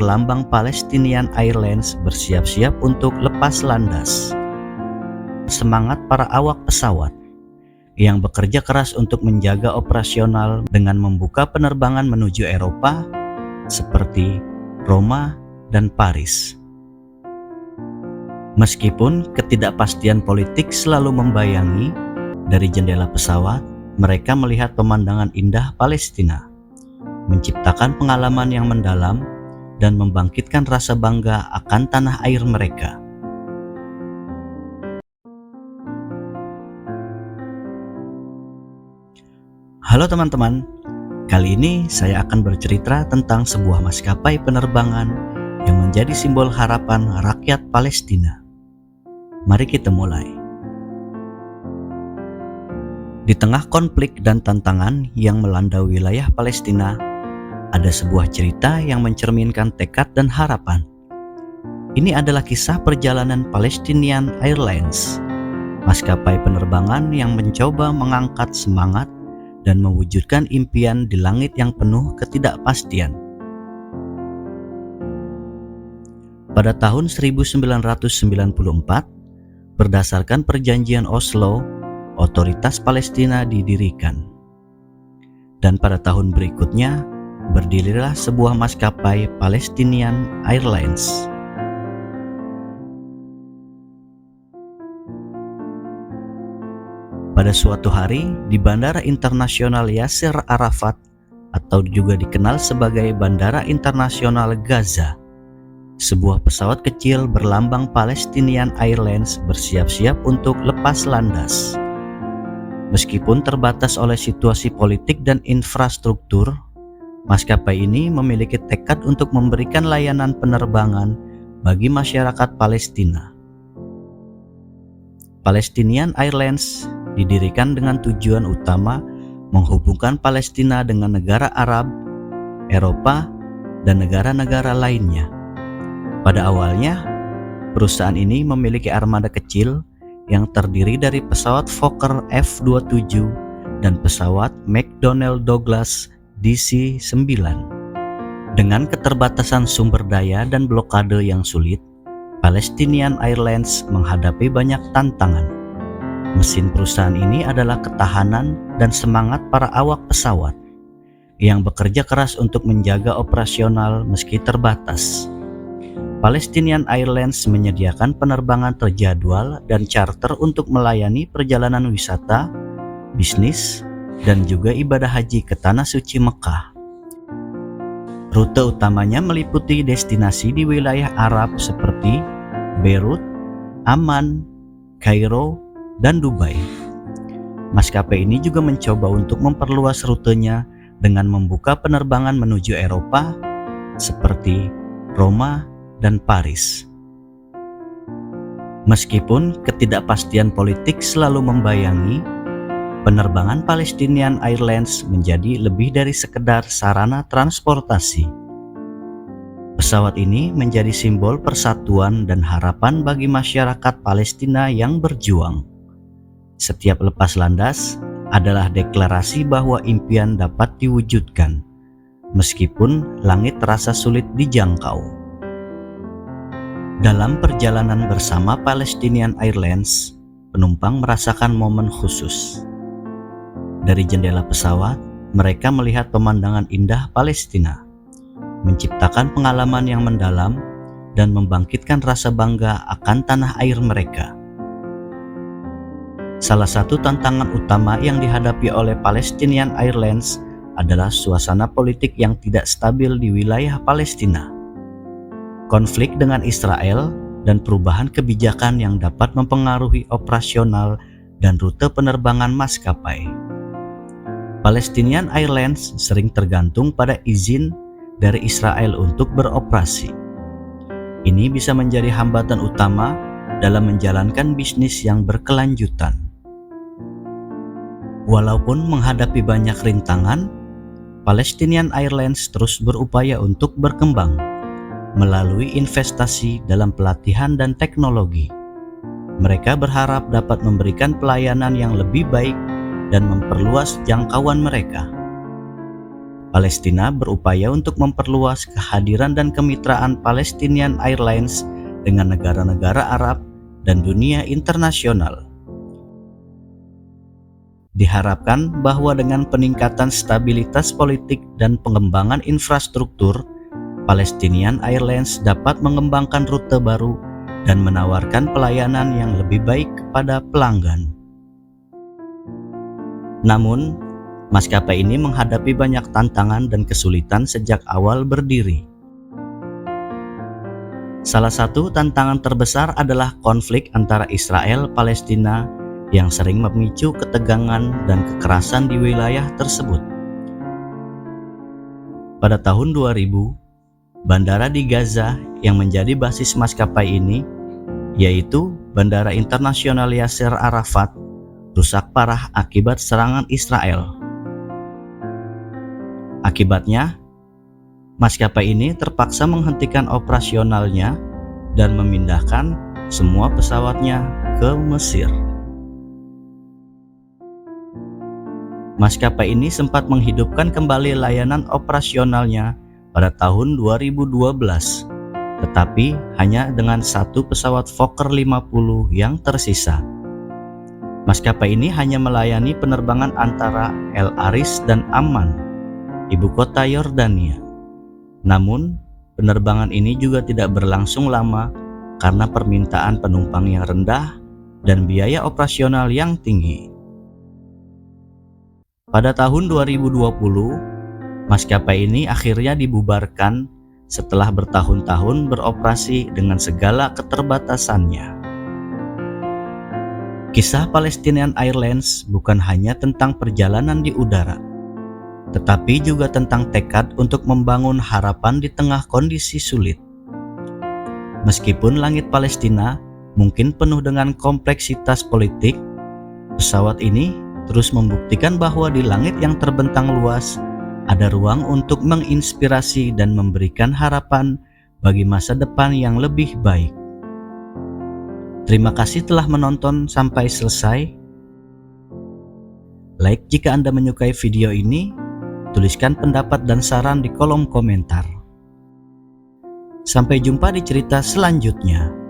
lambang Palestinian Airlines bersiap-siap untuk lepas landas. Semangat para awak pesawat yang bekerja keras untuk menjaga operasional dengan membuka penerbangan menuju Eropa seperti Roma dan Paris. Meskipun ketidakpastian politik selalu membayangi, dari jendela pesawat mereka melihat pemandangan indah Palestina, menciptakan pengalaman yang mendalam dan membangkitkan rasa bangga akan tanah air mereka. Halo teman-teman, kali ini saya akan bercerita tentang sebuah maskapai penerbangan yang menjadi simbol harapan rakyat Palestina. Mari kita mulai. Di tengah konflik dan tantangan yang melanda wilayah Palestina, ada sebuah cerita yang mencerminkan tekad dan harapan. Ini adalah kisah perjalanan Palestinian Airlines, maskapai penerbangan yang mencoba mengangkat semangat dan mewujudkan impian di langit yang penuh ketidakpastian. Pada tahun 1994, berdasarkan perjanjian Oslo, Otoritas Palestina didirikan. Dan pada tahun berikutnya, berdirilah sebuah maskapai Palestinian Airlines. Pada suatu hari di Bandara Internasional Yasser Arafat atau juga dikenal sebagai Bandara Internasional Gaza, sebuah pesawat kecil berlambang Palestinian Airlines bersiap-siap untuk lepas landas. Meskipun terbatas oleh situasi politik dan infrastruktur, maskapai ini memiliki tekad untuk memberikan layanan penerbangan bagi masyarakat Palestina. Palestinian Airlines didirikan dengan tujuan utama menghubungkan Palestina dengan negara Arab, Eropa, dan negara-negara lainnya. Pada awalnya, perusahaan ini memiliki armada kecil yang terdiri dari pesawat Fokker F-27 dan pesawat McDonnell Douglas DC-9. Dengan keterbatasan sumber daya dan blokade yang sulit, Palestinian Airlines menghadapi banyak tantangan. Mesin perusahaan ini adalah ketahanan dan semangat para awak pesawat yang bekerja keras untuk menjaga operasional meski terbatas. Palestinian Airlines menyediakan penerbangan terjadwal dan charter untuk melayani perjalanan wisata, bisnis, dan juga ibadah haji ke Tanah Suci Mekah. Rute utamanya meliputi destinasi di wilayah Arab seperti Beirut, Amman, Kairo, dan Dubai. Maskapai ini juga mencoba untuk memperluas rutenya dengan membuka penerbangan menuju Eropa seperti Roma dan Paris. Meskipun ketidakpastian politik selalu membayangi, penerbangan Palestinian Airlines menjadi lebih dari sekedar sarana transportasi. Pesawat ini menjadi simbol persatuan dan harapan bagi masyarakat Palestina yang berjuang. Setiap lepas landas adalah deklarasi bahwa impian dapat diwujudkan, meskipun langit terasa sulit dijangkau. Dalam perjalanan bersama Palestinian Airlines, penumpang merasakan momen khusus. Dari jendela pesawat, mereka melihat pemandangan indah Palestina, menciptakan pengalaman yang mendalam dan membangkitkan rasa bangga akan tanah air mereka. Salah satu tantangan utama yang dihadapi oleh Palestinian Airlines adalah suasana politik yang tidak stabil di wilayah Palestina. Konflik dengan Israel dan perubahan kebijakan yang dapat mempengaruhi operasional dan rute penerbangan maskapai. Palestinian Airlines sering tergantung pada izin dari Israel untuk beroperasi. Ini bisa menjadi hambatan utama dalam menjalankan bisnis yang berkelanjutan. Walaupun menghadapi banyak rintangan, Palestinian Airlines terus berupaya untuk berkembang melalui investasi dalam pelatihan dan teknologi. Mereka berharap dapat memberikan pelayanan yang lebih baik dan memperluas jangkauan mereka. Palestina berupaya untuk memperluas kehadiran dan kemitraan Palestinian Airlines dengan negara-negara Arab dan dunia internasional. Diharapkan bahwa dengan peningkatan stabilitas politik dan pengembangan infrastruktur, Palestinian Airlines dapat mengembangkan rute baru dan menawarkan pelayanan yang lebih baik kepada pelanggan. Namun, maskapai ini menghadapi banyak tantangan dan kesulitan sejak awal berdiri. Salah satu tantangan terbesar adalah konflik antara Israel-Palestina yang sering memicu ketegangan dan kekerasan di wilayah tersebut. Pada tahun 2000, bandara di Gaza yang menjadi basis maskapai ini, yaitu Bandara Internasional Yasser Arafat, rusak parah akibat serangan Israel. Akibatnya, maskapai ini terpaksa menghentikan operasionalnya dan memindahkan semua pesawatnya ke Mesir. Maskapai ini sempat menghidupkan kembali layanan operasionalnya pada tahun 2012, tetapi hanya dengan satu pesawat Fokker 50 yang tersisa. Maskapai ini hanya melayani penerbangan antara El Arish dan Amman, ibu kota Yordania. Namun, penerbangan ini juga tidak berlangsung lama karena permintaan penumpang yang rendah dan biaya operasional yang tinggi. Pada tahun 2020, maskapai ini akhirnya dibubarkan setelah bertahun-tahun beroperasi dengan segala keterbatasannya. Kisah Palestinian Airlines bukan hanya tentang perjalanan di udara, tetapi juga tentang tekad untuk membangun harapan di tengah kondisi sulit. Meskipun langit Palestina mungkin penuh dengan kompleksitas politik, pesawat ini terus membuktikan bahwa di langit yang terbentang luas ada ruang untuk menginspirasi dan memberikan harapan bagi masa depan yang lebih baik. Terima kasih telah menonton sampai selesai. Like jika Anda menyukai video ini, tuliskan pendapat dan saran di kolom komentar. Sampai jumpa di cerita selanjutnya.